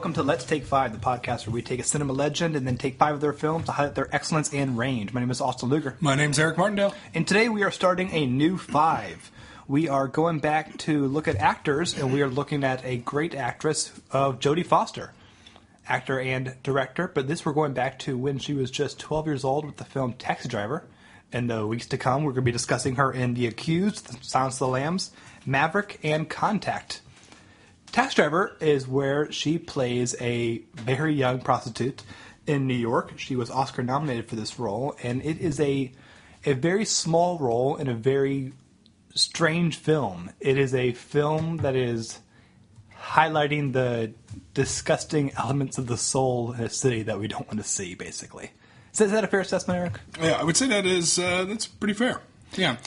welcome to Let's Take 5, the podcast where we take a cinema legend and then take 5 of their films to highlight their excellence and range. My name is Austin Luger. My name's Ray Martindale. And today we are starting a new 5. We are going back to look at actors, and we are looking at a great actress of Jodie Foster, actor and director. But this we're going back to when she was just 12 years old with the film Taxi Driver. In the weeks to come, we're going to be discussing her in The Accused, Silence of the Lambs, Maverick, and Contact. Taxi Driver is where she plays a very young prostitute in New York. She was Oscar nominated for this role, and it is a very small role in a very strange film. It is a film that is highlighting the disgusting elements of the soul in a city that we don't want to see, basically. Is that a fair assessment, Eric? Yeah, I would say that is that's pretty fair. Yeah.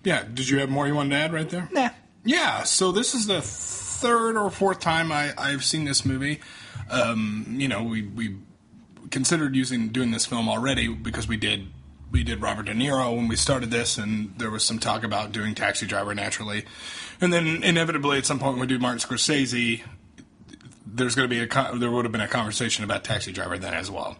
Did you have more you wanted to add right there? Nah. Yeah, so this is the third or fourth time I've seen this movie. We considered doing this film already because we did Robert DeNiro when we started this, and there was some talk about doing Taxi Driver naturally, and then inevitably at some point when we do Martin Scorsese, there would have been a conversation about Taxi Driver then as well.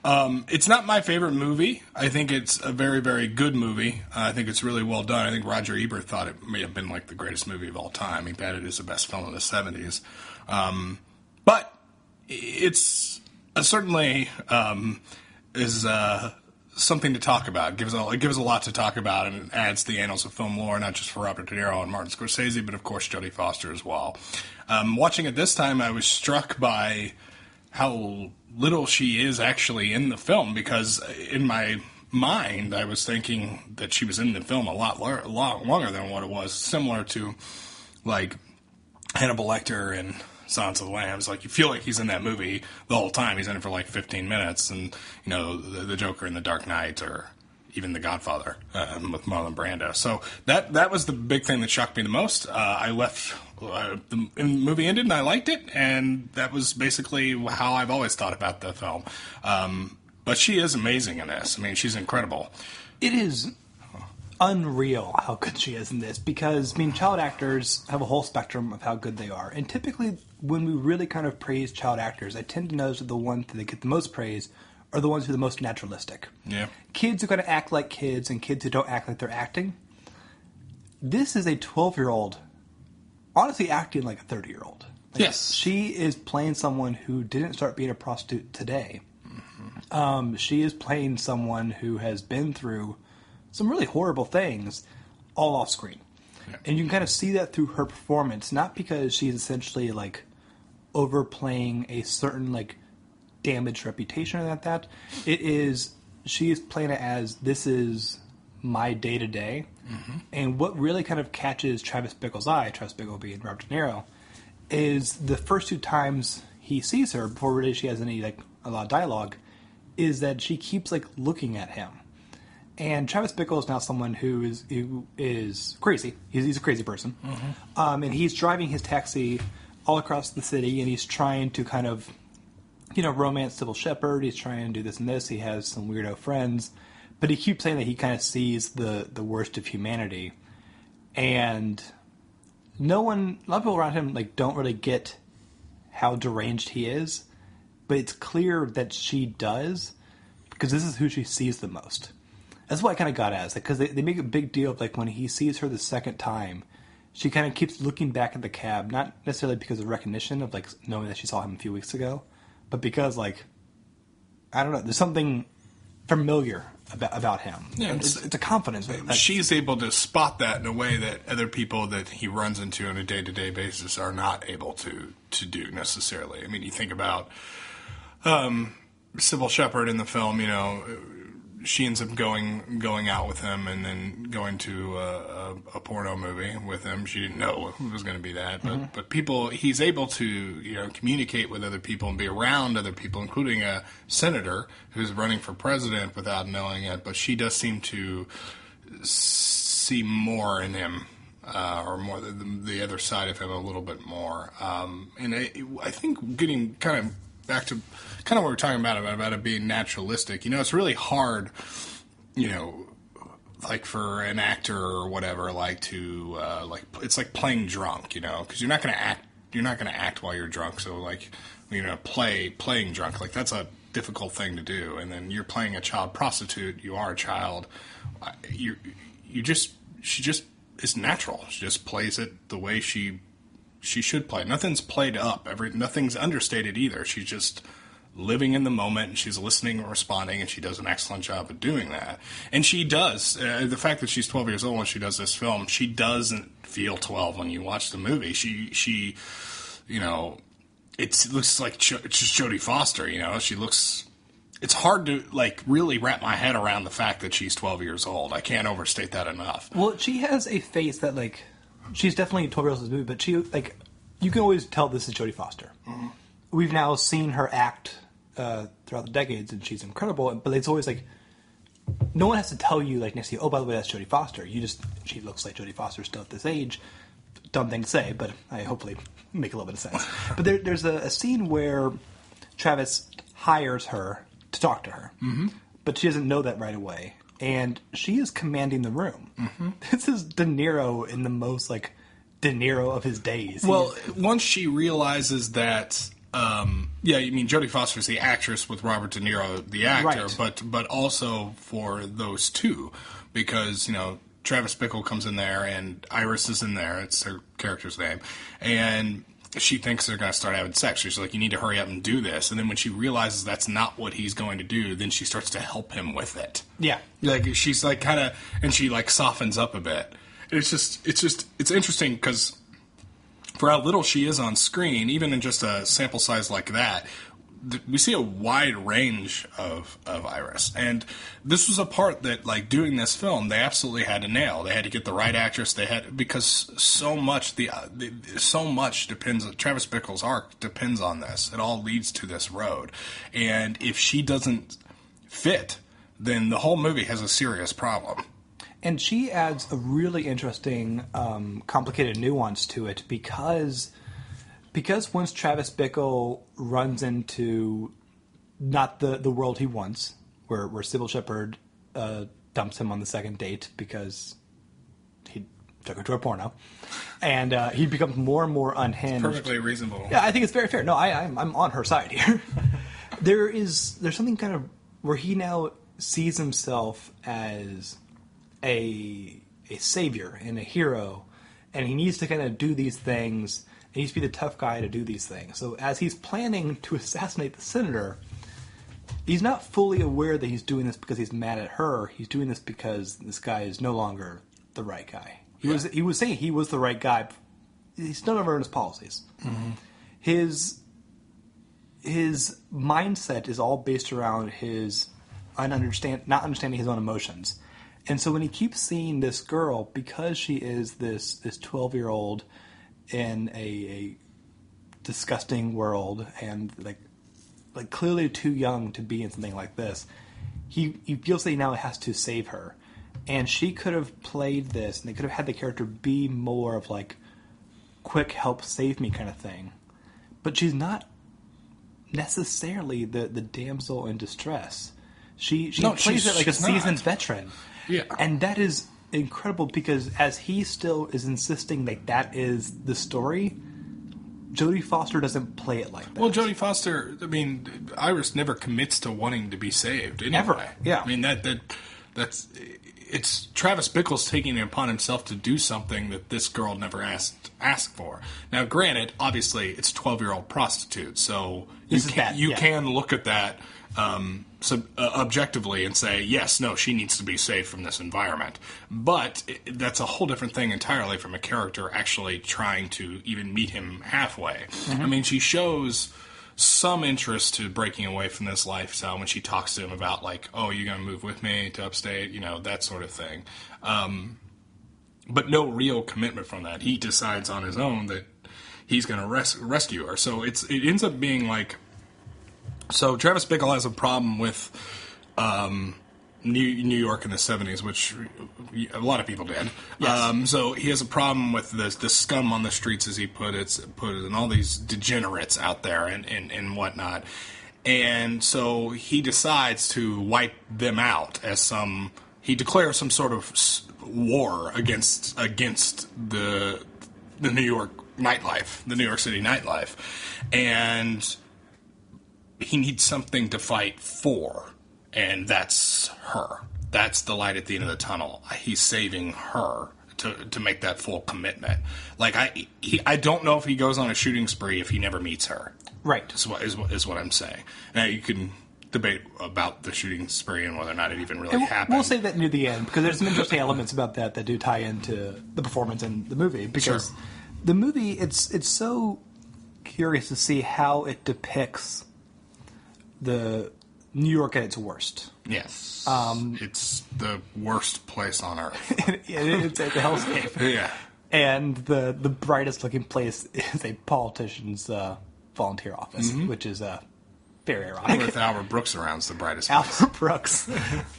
It's not my favorite movie. I think it's a very, very good movie. I think it's really well done. I think Roger Ebert thought it may have been like the greatest movie of all time. He bet it is the best film of the 70s. But it's certainly is something to talk about. It gives a lot to talk about, and it adds to the annals of film lore, not just for Robert De Niro and Martin Scorsese, but of course Jodie Foster as well. Watching it this time, I was struck by how little she is actually in the film, because in my mind I was thinking that she was in the film a lot longer than what it was, similar to like Hannibal Lecter and Silence of the Lambs. Like, you feel like he's in that movie the whole time. He's in it for like 15 minutes, and the Joker in The Dark Knight, or even The Godfather with Marlon Brando. So that was the big thing that shocked me the most. I left. The movie ended and I liked it, and that was basically how I've always thought about the film. But she is amazing in this. I mean, she's incredible. It is unreal how good she is in this, because, child actors have a whole spectrum of how good they are. And typically, when we really kind of praise child actors, I tend to notice that the ones that get the most praise are the ones who are the most naturalistic. Yeah. Kids who kind of act like kids and kids who don't act like they're acting. This is a 12-year-old honestly acting like a 30-year-old. Yes. She is playing someone who didn't start being a prostitute today. Mm-hmm. She is playing someone who has been through some really horrible things all off screen. Yeah. And you can kind of see that through her performance, not because she's essentially like overplaying a certain like damaged reputation or that. It is, she is playing it as, this is my day-to-day. Mm-hmm. And what really kind of catches Travis Bickle's eye, Travis Bickle being Robert De Niro, is the first 2 times he sees her, before really she has any like a lot of dialogue, is that she keeps like looking at him. And Travis Bickle is now someone who is crazy. He's a crazy person. Mm-hmm. And he's driving his taxi all across the city, and he's trying to kind of, romance Sybil Shepherd. He's trying to do this and this. He has some weirdo friends. But he keeps saying that he kind of sees the worst of humanity. And a lot of people around him like don't really get how deranged he is. But it's clear that she does, because this is who she sees the most. That's what I kind of got as. Because they make a big deal of like when he sees her the second time, she kind of keeps looking back at the cab, not necessarily because of recognition of like knowing that she saw him a few weeks ago, but because like, I don't know, there's something familiar about him. Yeah, it's a confidence. She's able to spot that in a way that other people that he runs into on a day-to-day basis are not able to do necessarily. I mean, you think about Sybil Shepherd in the film, she ends up going out with him and then going to a porno movie with him. She didn't know it was going to be that, but people, he's able to communicate with other people and be around other people, including a senator who's running for president without knowing it. But she does seem to see more in him, or more the other side of him a little bit more. And I think getting kind of back to kind of what we're talking about it being naturalistic. It's really hard, like for an actor or whatever, like to it's like playing drunk, because you're not going to act gonna act while you're drunk. So like, playing drunk, like that's a difficult thing to do. And then you're playing a child prostitute. You are a child. She just is natural. She just plays it the way she should play. Nothing's played up. Nothing's understated either. She's just living in the moment, and she's listening and responding, and she does an excellent job of doing that. And she does. The fact that she's 12 years old when she does this film, she doesn't feel 12 when you watch the movie. She it looks like just Jodie Foster, She looks... It's hard to, like, really wrap my head around the fact that she's 12 years old. I can't overstate that enough. Well, she has a face that, like... She's definitely 12 years old in this movie, but she, like... You can always tell this is Jodie Foster. Mm-hmm. We've now seen her act throughout the decades, and she's incredible, but it's always, like... No one has to tell you, like, next to you, oh, by the way, that's Jodie Foster. She looks like Jodie Foster still at this age. Dumb thing to say, but I hopefully make a little bit of sense. But there's a scene where Travis hires her to talk to her, mm-hmm. but she doesn't know that right away, and she is commanding the room. Mm-hmm. This is De Niro in the most, like, De Niro of his days. Well, once she realizes that, Jodie Foster's the actress with Robert De Niro, the actor, right. but also for those two, because, Travis Bickle comes in there, and Iris is in there. It's her character's name. And she thinks they're going to start having sex. She's like, you need to hurry up and do this. And then when she realizes that's not what he's going to do, then she starts to help him with it. Yeah. Like, she's like kind of, and she like softens up a bit. It's interesting because for how little she is on screen, even in just a sample size like that, we see a wide range of Iris. And this was a part that, like, doing this film, they absolutely had to nail. They had to get the right actress. Because so much depends, Travis Bickle's arc depends on this. It all leads to this road. And if she doesn't fit, then the whole movie has a serious problem. And she adds a really interesting, complicated nuance to it because once Travis Bickle runs into not the world he wants, where Sybil Shepherd dumps him on the second date because he took her to a porno, and he becomes more and more unhinged. It's perfectly reasonable. Yeah, I think it's very fair. No, I'm on her side here. There's something kind of where he now sees himself as a savior and a hero, and he needs to kind of do these things. He needs to be the tough guy to do these things. So as he's planning to assassinate the senator, he's not fully aware that he's doing this because he's mad at her. He's doing this because this guy is no longer the right guy. He was saying he was the right guy. He's still never earned his policies. Mm-hmm. His mindset is all based around his not understanding his own emotions. And so when he keeps seeing this girl, because she is this 12-year-old in a disgusting world and like clearly too young to be in something like this, he feels that he now has to save her. And she could have played this, and they could have had the character be more of like quick help save me kind of thing. But she's not necessarily the damsel in distress. She plays it like a seasoned veteran. Yeah. And that is incredible because as he still is insisting that is the story, Jodie Foster doesn't play it like that. Well, Jodie Foster, I mean, Iris never commits to wanting to be saved. Anyway. Never. Yeah. I mean, that's it's Travis Bickle's taking it upon himself to do something that this girl never asked for. Now, granted, obviously, it's 12-year-old prostitute, so you can look at that objectively and say, yes, no, she needs to be saved from this environment. But that's a whole different thing entirely from a character actually trying to even meet him halfway. Mm-hmm. I mean, she shows some interest to breaking away from this lifestyle when she talks to him about, like, oh, you're going to move with me to upstate, that sort of thing. But no real commitment from that. He decides on his own that he's going to rescue her. So it ends up being like... So Travis Bickle has a problem with New York in the 70s, which a lot of people did. Yes. So he has a problem with the scum on the streets, as he put it, and all these degenerates out there and whatnot. And so he decides to wipe them out he declares some sort of war against the New York nightlife, the New York City nightlife, and he needs something to fight for, and that's her. That's the light at the end of the tunnel. He's saving her to make that full commitment. Like, I don't know if he goes on a shooting spree if he never meets her. Right. Is what I'm saying. Now, you can debate about the shooting spree and whether or not it even really happened. We'll say that near the end, because there's some interesting elements about that do tie into the performance in the movie. Because the movie, it's so curious to see how it depicts the New York at its worst. Yes. It's the worst place on earth. It's a hellscape. Yeah. And the brightest looking place is a politician's volunteer office, which is very ironic. With Albert Brooks around's the brightest place. Albert Brooks.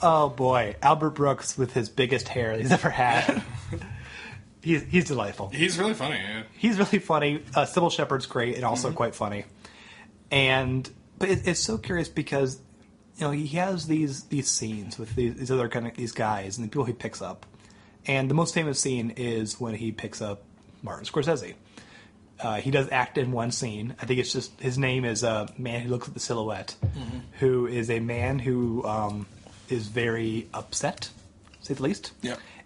Oh boy. Albert Brooks with his biggest hair he's ever had. He's delightful. He's really funny, yeah. He's really funny. Sybil Shepherd's great and also quite funny. But it's so curious because, you know, he has these scenes with these other these guys and the people he picks up. And the most famous scene is when he picks up Martin Scorsese. He does act in one scene. I think it's just, his name is a man who looks at the silhouette, who is a man who is very upset, to say the least,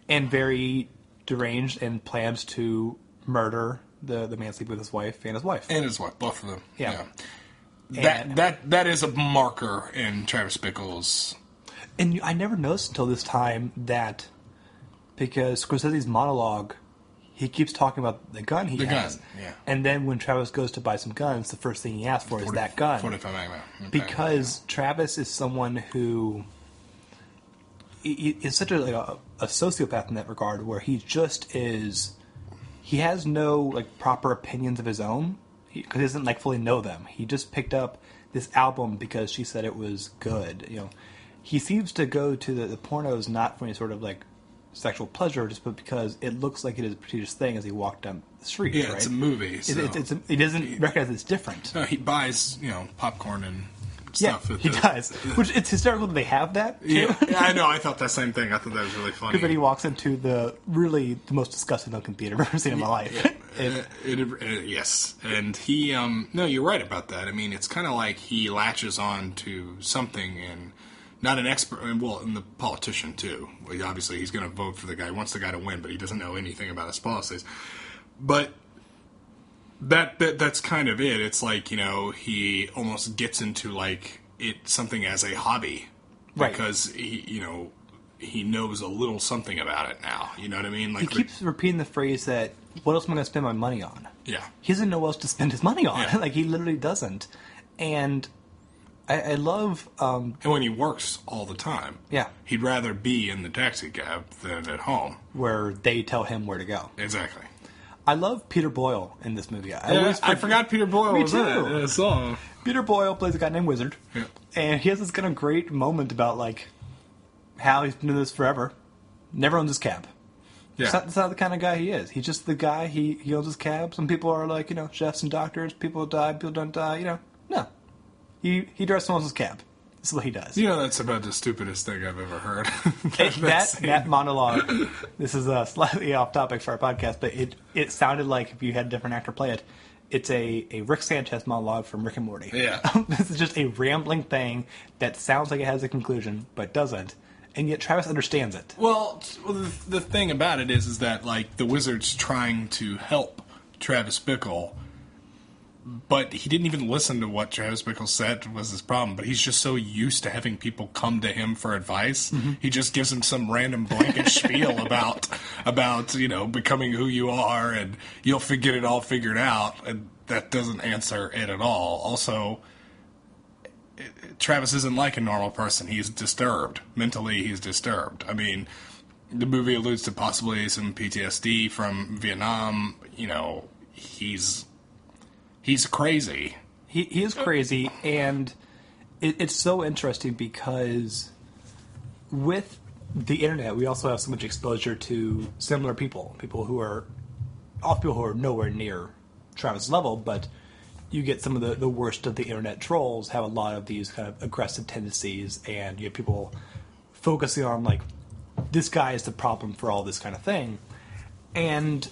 and very deranged and plans to murder the man sleeping with his wife and his wife. And his wife, both of them. Yeah. That is a marker in Travis Bickle's... And I never noticed until this time that, because Scorsese's monologue, he keeps talking about the gun he has. The gun, yeah. And then when Travis goes to buy some guns, the first thing he asks for is that gun. 45 Magnum. Because Travis is someone who is such a sociopath in that regard, where he just is... He has no proper opinions of his own, because he doesn't fully know them. He just picked up this album because she said it was good. You know, he seems to go to the pornos not for any sort of sexual pleasure, just but because it looks like it is a prestigious thing as he walked down the street. Yeah, right? It's a movie. So. He doesn't recognize it's different. No, he buys popcorn and stuff. Yeah, he does. Which it's hysterical that they have that. Too. Yeah, I know. I thought that same thing. I thought that was really funny. Because then he walks into the most disgusting looking theater I've ever seen in my life. Yes, and he. No, you're right about that. I mean, it's kind of like he latches on to something and. Not an expert, well, and the politician, too. Well, obviously, he's going to vote for the guy. He wants the guy to win, but he doesn't know anything about his policies. But that's kind of it. It's like, he almost gets into, something as a hobby. Right. Because, he knows a little something about it now. You know what I mean? He keeps repeating the phrase that, what else am I going to spend my money on? Yeah. He doesn't know what else to spend his money on. Yeah. He literally doesn't. And... I love... and when he works all the time, he'd rather be in the taxi cab than at home. Where they tell him where to go. Exactly. I love Peter Boyle in this movie. I forgot Peter Boyle was in it in a song. Peter Boyle plays a guy named Wizard. Yeah. And he has this kind of great moment about, how he's been doing this forever. Never owns his cab. Yeah. That's not the kind of guy he is. He's just the guy, he owns his cab. Some people are chefs and doctors. People die, people don't die, No. He drives someone else's cab. This is what he does. That's about the stupidest thing I've ever heard. that monologue, this is slightly off topic for our podcast, but it sounded like, if you had a different actor play it, it's a Rick Sanchez monologue from Rick and Morty. Yeah. This is just a rambling thing that sounds like it has a conclusion, but doesn't. And yet Travis understands it. Well, the thing about it is that, the Wizard's trying to help Travis Bickle, but he didn't even listen to what Travis Bickle said was his problem. But he's just so used to having people come to him for advice. Mm-hmm. He just gives him some random blanket spiel about becoming who you are, and you'll get it all figured out. And that doesn't answer it at all. Also, Travis isn't like a normal person. He's disturbed. Mentally, he's disturbed. I mean, the movie alludes to possibly some PTSD from Vietnam. He's crazy. He is crazy, and it's so interesting because with the internet, we also have so much exposure to similar people who are nowhere near Travis' level, but you get some of the worst of the internet trolls have a lot of these kind of aggressive tendencies, and you have people focusing on, this guy is the problem for all this kind of thing. And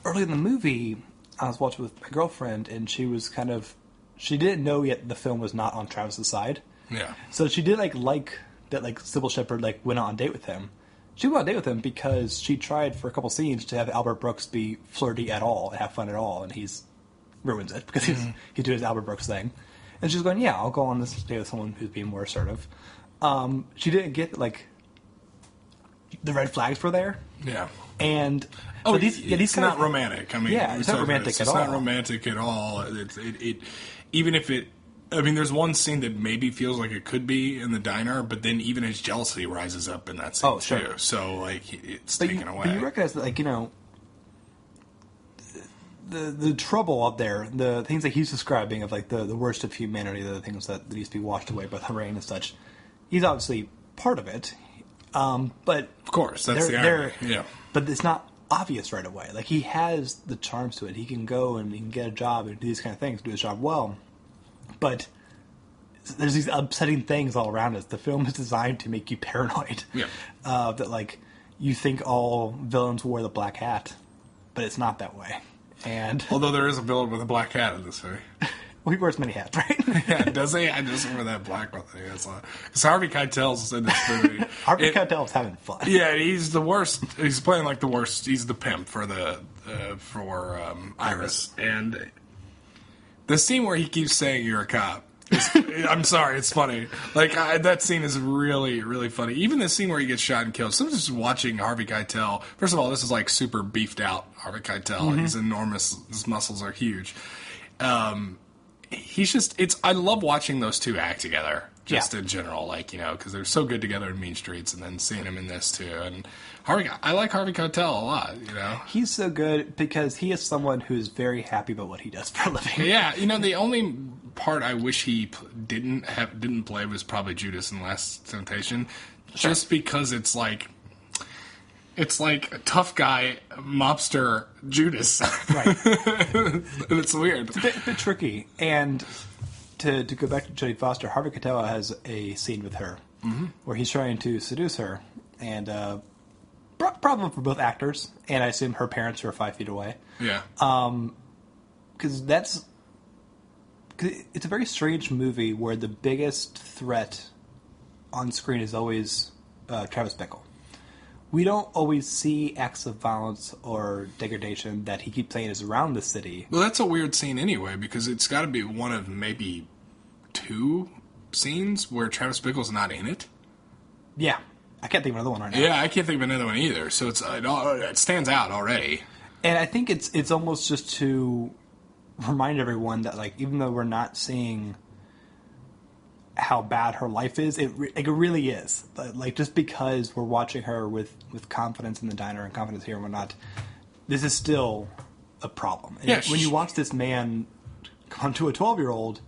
early in the movie, I was watching with my girlfriend, and she didn't know yet the film was not on Travis's side. Yeah. So she did like that Sybil Shepherd went on a date with him. She went on a date with him because she tried for a couple scenes to have Albert Brooks be flirty at all and have fun at all, and he's ruins it because he's doing his Albert Brooks thing. And she's going, yeah, I'll go on this date with someone who's being more assertive. She didn't get the red flags were there. Yeah. And it's not romantic. I mean, it's not romantic at all. It's not romantic at all. Even if it. I mean, there's one scene that maybe feels like it could be in the diner, but then even his jealousy rises up in that scene too. So it's taken away. But you recognize that, the trouble up there, the things that he's describing of the worst of humanity, the things that needs to be washed away by the rain and such. He's obviously part of it, but of course that's the irony. Yeah, but it's not obvious right away. He has the charms to it. He can go and he can get a job and do these kind of things, do his job well. But there's these upsetting things all around us. The film is designed to make you paranoid. Yeah. That you think all villains wear the black hat, but it's not that way. And although there is a villain with a black hat in this movie. Well, he wears many hats, right? Yeah, does he? I just remember that black one thing. Because Harvey Keitel's in this movie. Harvey Keitel's having fun. Yeah, he's the worst. He's playing the worst. He's the pimp for Iris. And the scene where he keeps saying you're a cop. I'm sorry, it's funny. That scene is really, really funny. Even the scene where he gets shot and killed. Sometimes just watching Harvey Keitel. First of all, this is super beefed out Harvey Keitel. Mm-hmm. He's enormous. His muscles are huge. He's just. I love watching those two act together. In general, because they're so good together in Mean Streets, and then seeing him in this too. And I like Harvey Keitel a lot. He's so good because he is someone who's very happy about what he does for a living. Yeah, the only part I wish he didn't play was probably Judas in Last Temptation, just because it's like a tough guy mobster Judas, right? And it's weird. It's a bit tricky. And to go back to Jodie Foster, Harvey Keitel has a scene with her where he's trying to seduce her, and problem for both actors, and I assume her parents who are 5 feet away. Yeah. Because it's a very strange movie where the biggest threat on screen is always Travis Bickle. We don't always see acts of violence or degradation that he keeps saying is around the city. Well, that's a weird scene anyway, because it's got to be one of maybe 2 scenes where Travis Bickle's not in it. Yeah. I can't think of another one right now. Yeah, I can't think of another one either. So it stands out already. And I think it's almost just to remind everyone that even though we're not seeing how bad her life is, it really is. Just because we're watching her with confidence in the diner and confidence here and whatnot, this is still a problem. And when you watch this man come to a 12-year-old,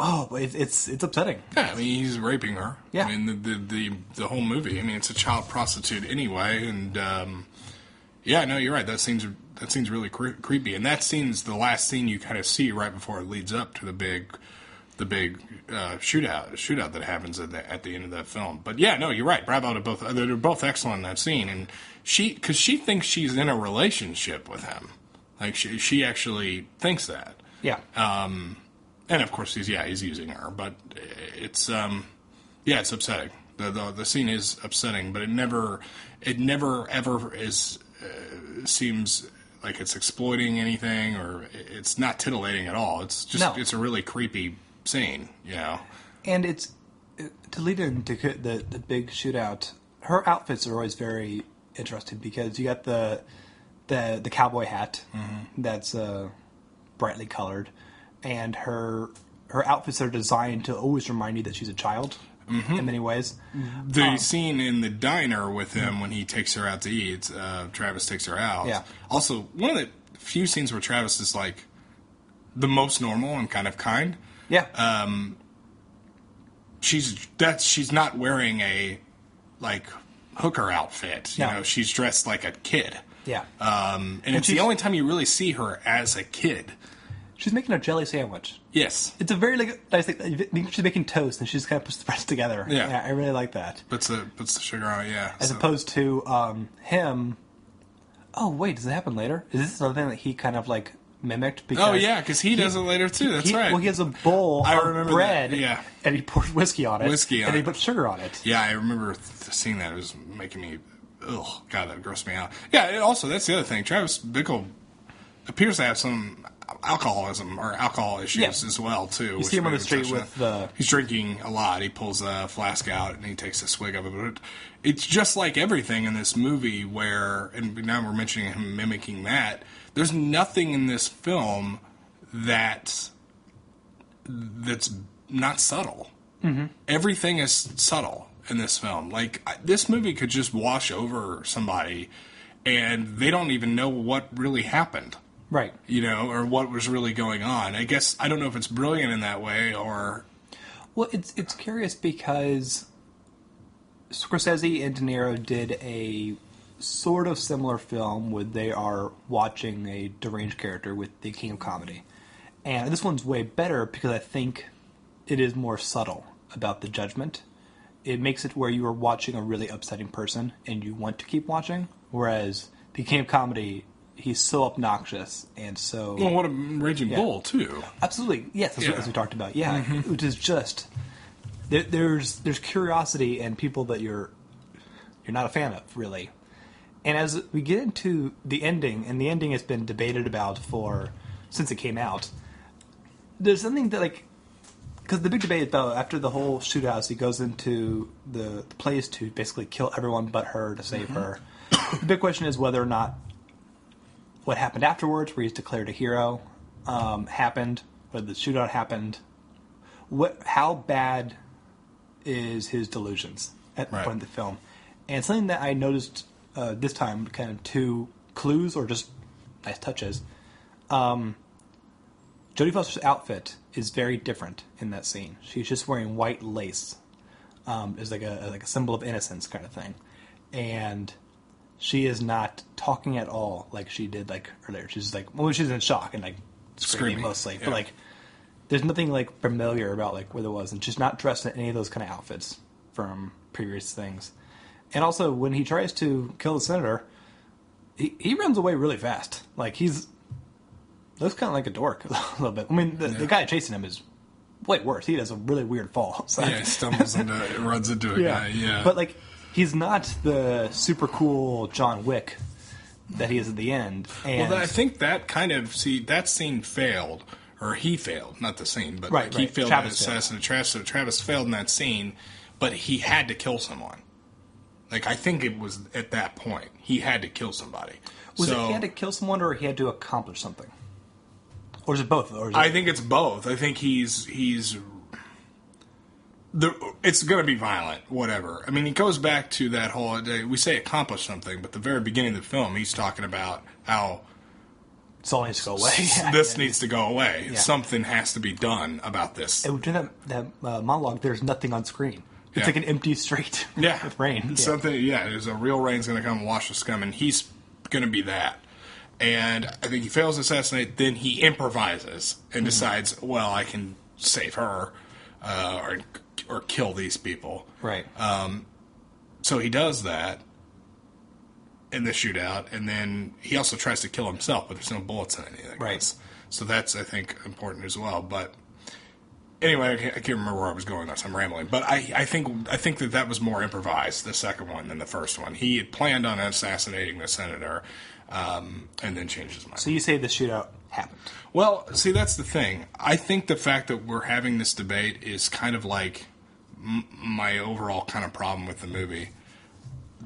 it's upsetting. Yeah, I mean, he's raping her. Yeah. I mean, the whole movie. I mean, it's a child prostitute anyway, and no, you're right. That scene's really creepy, and that scene's the last scene you kind of see right before it leads up to the big shootout that happens at the end of that film. But yeah, no, you're right. Bravo to both. They're both excellent in that scene, and because she thinks she's in a relationship with him, she actually thinks that. Yeah. And of course he's using her, but it's it's upsetting. The scene is upsetting, but it never ever is seems like it's exploiting anything, or it's not titillating at all. It's just it's a really creepy scene, And it's to lead into the big shootout. Her outfits are always very interesting because you got the cowboy hat that's brightly colored. And her outfits are designed to always remind you that she's a child in many ways. The scene in the diner with him when he takes her out to eat, Travis takes her out. Yeah. Also, one of the few scenes where Travis is the most normal and kind of kind. Yeah. She's not wearing a hooker outfit. You know, she's dressed like a kid. Yeah. And it's the only time you really see her as a kid. She's making a jelly sandwich. Yes. It's a very nice thing. She's making toast, and she just kind of puts the breads together. Yeah. I really like that. Puts the sugar on it, yeah. As opposed to him, oh, wait, does it happen later? Is this something that he kind of, like, mimicked? Because oh, yeah, because he does it later, too. That's right. Well, he has a bowl of bread, and he pours whiskey on it. And he puts sugar on it. Yeah, I remember seeing that. It was making me... Ugh, God, that grossed me out. Yeah, also, that's the other thing. Travis Bickle appears to have some alcoholism or alcohol issues as well, too. You see him on the street with the... He's drinking a lot. He pulls a flask out and he takes a swig of it. But it's just like everything in this movie where, and now we're mentioning him mimicking that, there's nothing in this film that's not subtle. Mm-hmm. Everything is subtle in this film. Like, this movie could just wash over somebody and they don't even know what really happened. Right. You know, or what was really going on. I guess, I don't know if it's brilliant in that way or... Well, it's curious because Scorsese and De Niro did a sort of similar film where they are watching a deranged character with the King of Comedy. And this one's way better because I think it is more subtle about the judgment. It makes it where you are watching a really upsetting person and you want to keep watching, whereas the King of Comedy, he's so obnoxious and so... Well, what a raging bull, too. Absolutely. Yes, as we talked about. Yeah, which is just... There's curiosity in people that you're not a fan of, really. And as we get into the ending, and the ending has been debated about since it came out, there's something that, like... Because the big debate about after the whole shootout, he goes into the place to basically kill everyone but her to save her. The big question is whether or not what happened afterwards, where he's declared a hero, happened, whether the shootout happened. How bad is his delusions at the point of the film? And something that I noticed this time, kind of two clues or just nice touches. Jodie Foster's outfit is very different in that scene. She's just wearing white lace. It's like a symbol of innocence kind of thing. And she is not talking at all like she did like earlier. She's just like, well, she's in shock and like screaming mostly. Yeah. But like, there's nothing like familiar about like where there was. And she's not dressed in any of those kind of outfits from previous things. And also, when he tries to kill the senator, he runs away really fast. Like, looks kind of like a dork a little bit. I mean, the guy chasing him is way worse. He does a really weird fall. So. Yeah, he stumbles runs into a guy, yeah. But, like, he's not the super cool John Wick that he is at the end. And well, I think that that scene failed. Or he failed, not the scene, but he failed at assassinate Travis. So Travis failed in that scene, but he had to kill someone. Like, I think it was at that point. He had to kill somebody. Was it he had to kill someone or he had to accomplish something? Or is it both? I think it's both. I think it's going to be violent, whatever. I mean, he goes back to that whole, we say accomplish something, but the very beginning of the film, he's talking about how this all needs to go away. This needs to go away. Yeah. Something has to be done about this. And during that monologue, there's nothing on screen. It's like an empty street with rain. There's a real rain's going to come and wash the scum, and he's going to be that. And I think he fails to assassinate, then he improvises and decides, well, I can save her or kill these people. Right. So he does that in the shootout, and then he also tries to kill himself, but there's no bullets in anything. Right. So that's, I think, important as well. But anyway, I can't remember where I was going with this. I'm rambling. But I think that was more improvised, the second one, than the first one. He had planned on assassinating the senator, and then changed his mind. So you say the shootout happened. Well, see, that's the thing. I think the fact that we're having this debate is kind of like my overall kind of problem with the movie.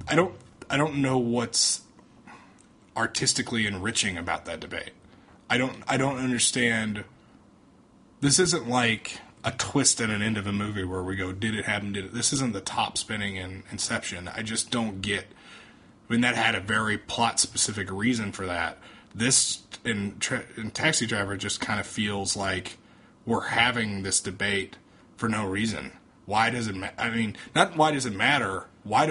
I don't know what's artistically enriching about that debate. I don't understand. This isn't like a twist at an end of a movie where we go, did it happen? Did it? This isn't the top spinning in Inception. I just don't get. I mean, that had a very plot-specific reason for that. This, in Taxi Driver, just kind of feels like we're having this debate for no reason. Why does it matter? I mean, not why does it matter. Why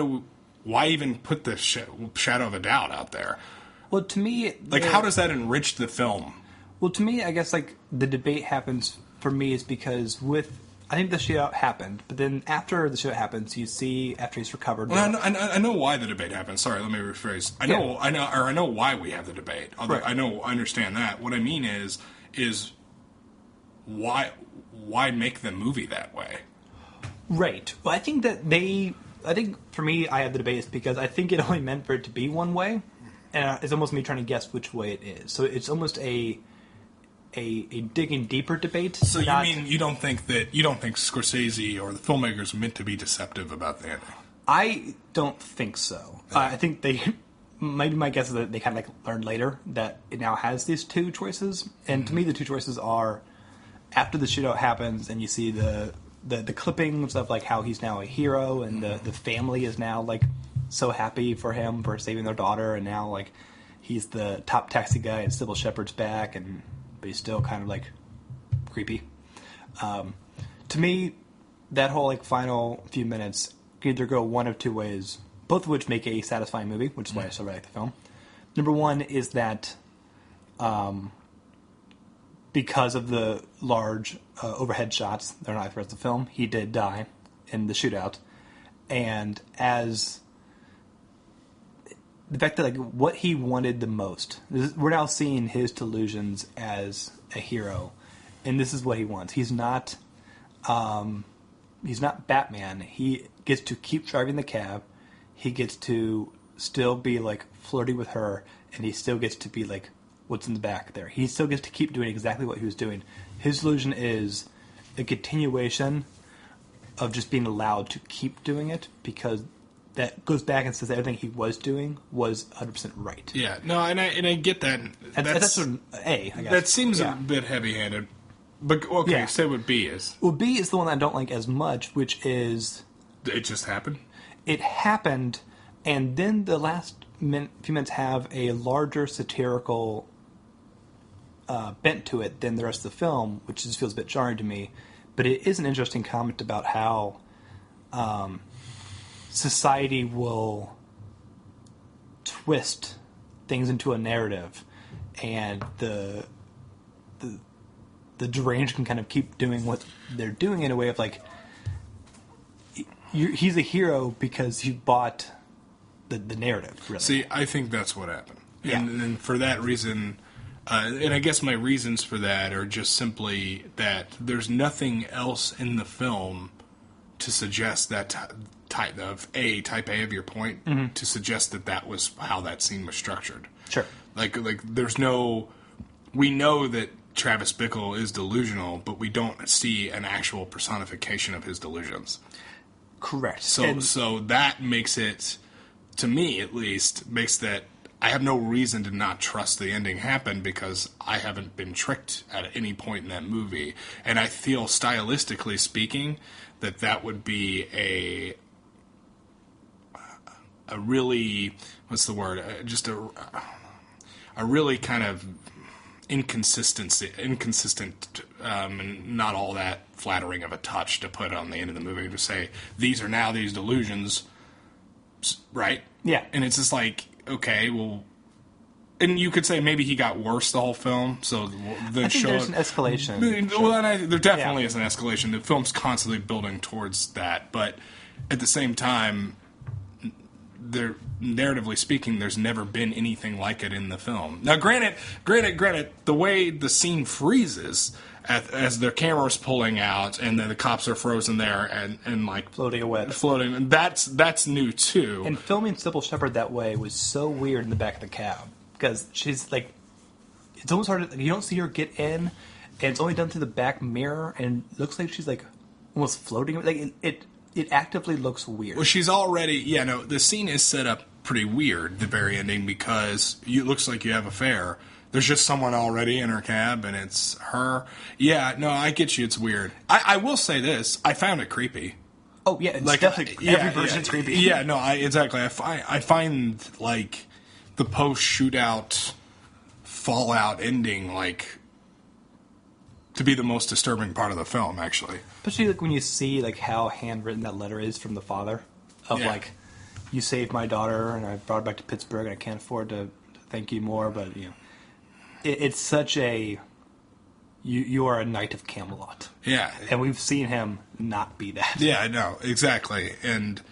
even put the shadow of a doubt out there? Well, to me... how does that enrich the film? Well, to me, I guess, the debate happens for me is because I think the shootout happened, but then after the shootout happens, you see after he's recovered. Well, I know why the debate happened. Sorry, let me rephrase. I know why we have the debate. Although Right. I understand that. What I mean is why make the movie that way? Right. Well, I think for me, I have the debate is because I think it only meant for it to be one way, and it's almost me trying to guess which way it is. So it's almost a digging deeper debate. So you mean you don't think Scorsese or the filmmakers meant to be deceptive about the ending? I don't think so. I think maybe my guess is that they kind of learned later that it now has these two choices, and to me the two choices are after the shootout happens and you see the clippings of how he's now a hero and the family is now so happy for him for saving their daughter, and now he's the top taxi guy and Sybil Shepherd's back, but he's still kind of creepy. To me, that whole final few minutes can either go one of two ways, both of which make a satisfying movie, which is why I so really like the film. Number one is that because of the large overhead shots, they're not the rest of the film, he did die in the shootout. And as the fact that what he wanted the most, we're now seeing his delusions as a hero, and this is what he wants. He's not Batman. He gets to keep driving the cab. He gets to still be flirting with her, and he still gets to be what's in the back there. He still gets to keep doing exactly what he was doing. His delusion is a continuation of just being allowed to keep doing it, because that goes back and says that everything he was doing was 100% right. Yeah, no, and I get that. That's sort of A, I guess. That seems a bit heavy-handed. But, okay, say what B is. Well, B is the one I don't like as much, which is... It just happened? It happened, and then the last few minutes have a larger satirical bent to it than the rest of the film, which just feels a bit jarring to me. But it is an interesting comment about how society will twist things into a narrative, and the deranged can kind of keep doing what they're doing in a way of he's a hero because he bought the narrative, really. See, I think that's what happened. Yeah. And for that reason, and I guess my reasons for that are just simply that there's nothing else in the film to suggest that type A of your point, to suggest that was how that scene was structured. Sure. There's no... We know that Travis Bickle is delusional, but we don't see an actual personification of his delusions. Correct. So that makes it, to me at least, makes that I have no reason to not trust the ending happened, because I haven't been tricked at any point in that movie. And I feel, stylistically speaking, that would be a really, what's the word? Just a really kind of inconsistent, and not all that flattering of a touch to put on the end of the movie to say these are now these delusions, right? Yeah, and it's just okay, well, and you could say maybe he got worse the whole film. So I think there's an escalation. Well, and there definitely is an escalation. The film's constantly building towards that, but at the same time, narratively speaking, there's never been anything like it in the film. Now, granted, the way the scene freezes as the camera's pulling out and then the cops are frozen there and floating, that's new too. And filming Sybil Shepherd that way was so weird in the back of the cab, because she's it's almost hard to, you don't see her get in, and it's only done through the back mirror, and it looks like she's almost floating. It actively looks weird. Well, she's already... Yeah, no, the scene is set up pretty weird, the very ending, because it looks like you have a fare. There's just someone already in her cab, and it's her. Yeah, no, I get you. It's weird. I will say this. I found it creepy. Oh, yeah. It's definitely... every version's creepy. Yeah, no, exactly. I find the post-shootout fallout ending, to be the most disturbing part of the film, actually. Especially when you see how handwritten that letter is from the father of you saved my daughter and I brought her back to Pittsburgh and I can't afford to thank you more, but it's such a you are a knight of Camelot. Yeah. And we've seen him not be that. Yeah, no, exactly. And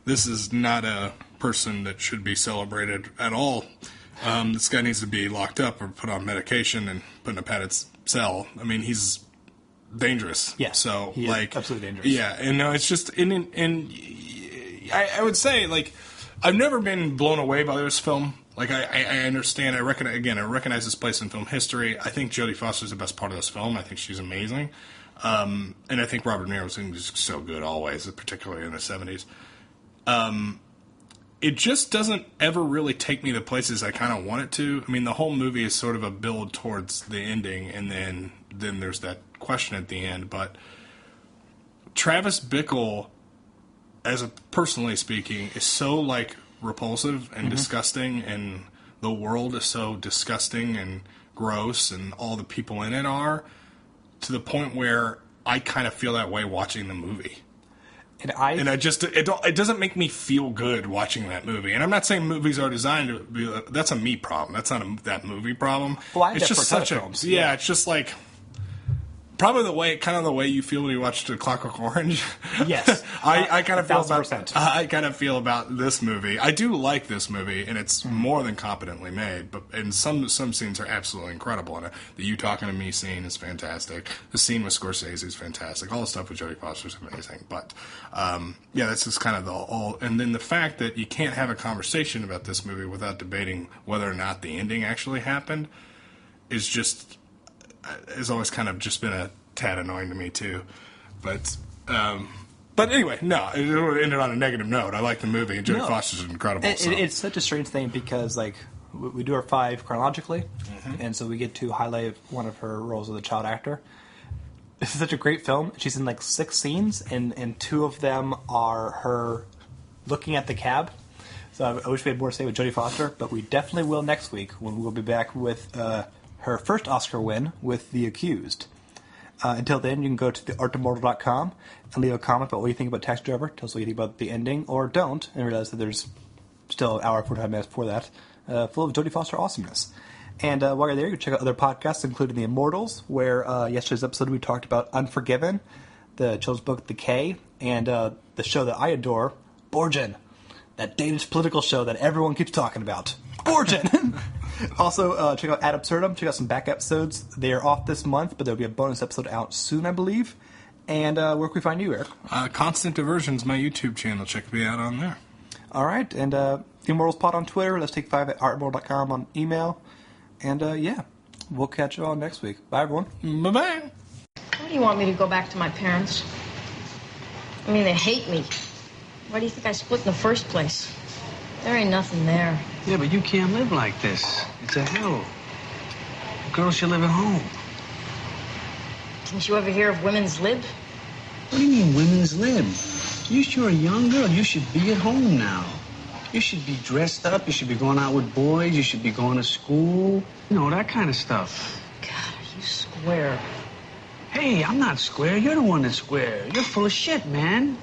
this is not a person that should be celebrated at all. This guy needs to be locked up or put on medication and put in a padded cell. I mean, he's dangerous. Yeah. So, he like, is absolutely dangerous. Yeah, and no, it's just, and I would say, like, I've never been blown away by this film. Like, I understand, I recognize this place in film history. I think Jodie Foster is the best part of this film. I think she's amazing. And I think Robert DeNiro is so good always, particularly in the 70s. It just doesn't ever really take me to places I kind of want it to. I mean, the whole movie is sort of a build towards the ending, and then there's that question at the end. But Travis Bickle, personally speaking, is so, like, repulsive and disgusting, and the world is so disgusting and gross, and all the people in it are, to the point where I kind of feel that way watching the movie. And I just, it doesn't make me feel good watching that movie. And I'm not saying movies are designed to be, that's a me problem. That's not that movie problem. Well, it's just such a films. Yeah, it's just like, probably the way you feel when you watch The Clockwork Orange. Yes, I kind of feel 1000%. I kind of feel about this movie. I do like this movie, and it's more than competently made. And some scenes are absolutely incredible. And the "You Talking to Me" scene is fantastic. The scene with Scorsese is fantastic. All the stuff with Jodie Foster is amazing. But yeah, that's just kind of the all. And then the fact that you can't have a conversation about this movie without debating whether or not the ending actually happened is just. Has always kind of just been a tad annoying to me too, but anyway, no, it ended on a negative note. I like the movie, and Jodie Foster's incredible. It's such a strange thing because, like, we do our 5 chronologically, and so we get to highlight one of her roles as a child actor. This is such a great film. She's in like 6 scenes, and 2 of them are her looking at the cab. So I wish we had more to say with Jodie Foster, but we definitely will next week when we'll be back with her first Oscar win with The Accused. Until then, you can go to theartimmortal.com and leave a comment about what you think about Taxi Driver. Tell us what you think about the ending, or don't, and realize that there's still an hour and 45 minutes before that, full of Jodie Foster awesomeness. And while you're there, you can check out other podcasts, including The Immortals, where yesterday's episode we talked about Unforgiven, the children's book The K, and the show that I adore, Borgen, that Danish political show that everyone keeps talking about. Borgen! Also, check out Ad Absurdum. Check out some back episodes. They are off this month, but there'll be a bonus episode out soon, I believe. And where can we find you, Eric? Constant Diversion's my YouTube channel. Check me out on there. All right. And The Immortals Pod on Twitter. Let's Take 5 at our&nbsp.com on email. And, yeah, we'll catch you all next week. Bye, everyone. Bye-bye. Why do you want me to go back to my parents? I mean, they hate me. Why do you think I split in the first place? There ain't nothing there. Yeah, but you can't live like this. It's a hell. Girls should live at home. Didn't you ever hear of women's lib? What do you mean, women's lib? You're a young girl. You should be at home now. You should be dressed up. You should be going out with boys. You should be going to school. You know, that kind of stuff. God, are you square? Hey, I'm not square. You're the one that's square. You're full of shit, man.